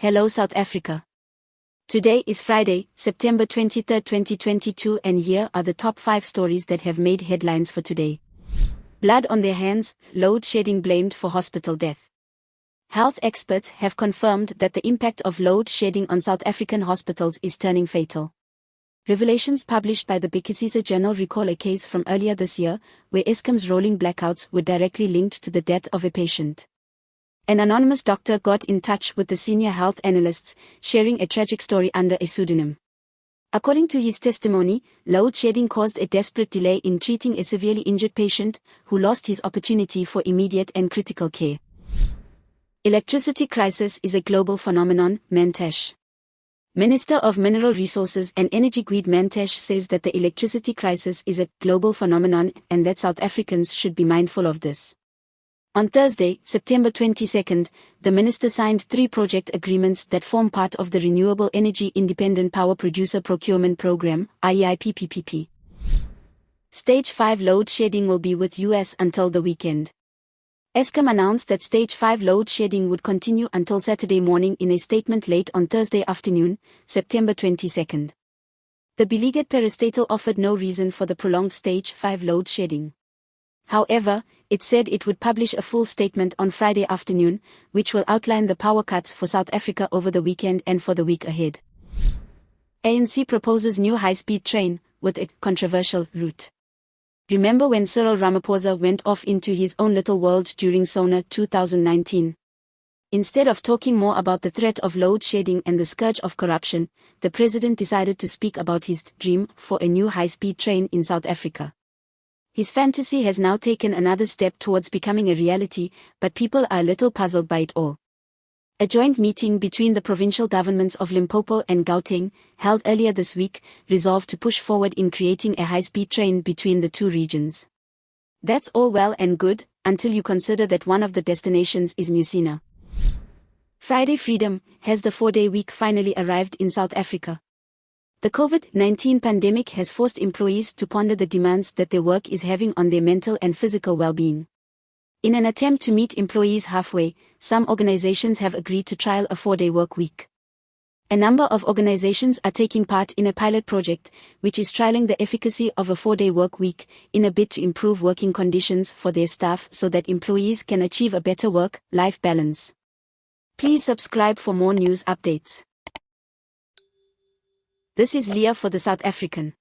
Hello South Africa. Today is Friday, September 23, 2022, and here are the top 5 stories that have made headlines for today. Blood on their hands, load shedding blamed for hospital death. Health experts have confirmed that the impact of load shedding on South African hospitals is turning fatal. Revelations published by the Bhekisisa journal recall a case from earlier this year, where Eskom's rolling blackouts were directly linked to the death of a patient. An anonymous doctor got in touch with the senior health analysts, sharing a tragic story under a pseudonym. According to his testimony, load shedding caused a desperate delay in treating a severely injured patient, who lost his opportunity for immediate and critical care. Electricity crisis is a global phenomenon, Mantashe. Minister of Mineral Resources and Energy Gwede Mantashe says that the electricity crisis is a global phenomenon and that South Africans should be mindful of this. On Thursday, September 22, the minister signed 3 project agreements that form part of the Renewable Energy Independent Power Producer Procurement Program, IEIPPPP. Stage 5 load shedding will be with US until the weekend. Eskom announced that Stage 5 load shedding would continue until Saturday morning in a statement late on Thursday afternoon, September 22. The beleaguered parastatal offered no reason for the prolonged Stage 5 load shedding. However, it said it would publish a full statement on Friday afternoon, which will outline the power cuts for South Africa over the weekend and for the week ahead. ANC proposes new high-speed train, with a controversial route. Remember when Cyril Ramaphosa went off into his own little world during SONA 2019? Instead of talking more about the threat of load shedding and the scourge of corruption, the president decided to speak about his dream for a new high-speed train in South Africa. His fantasy has now taken another step towards becoming a reality, but people are a little puzzled by it all. A joint meeting between the provincial governments of Limpopo and Gauteng, held earlier this week, resolved to push forward in creating a high-speed train between the two regions. That's all well and good, until you consider that one of the destinations is Musina. Friday Freedom, has the 4-day week finally arrived in South Africa? The COVID-19 pandemic has forced employees to ponder the demands that their work is having on their mental and physical well-being. In an attempt to meet employees halfway, some organizations have agreed to trial a 4-day work week. A number of organizations are taking part in a pilot project, which is trialing the efficacy of a 4-day work week, in a bid to improve working conditions for their staff so that employees can achieve a better work-life balance. Please subscribe for more news updates. This is Leah for the South African.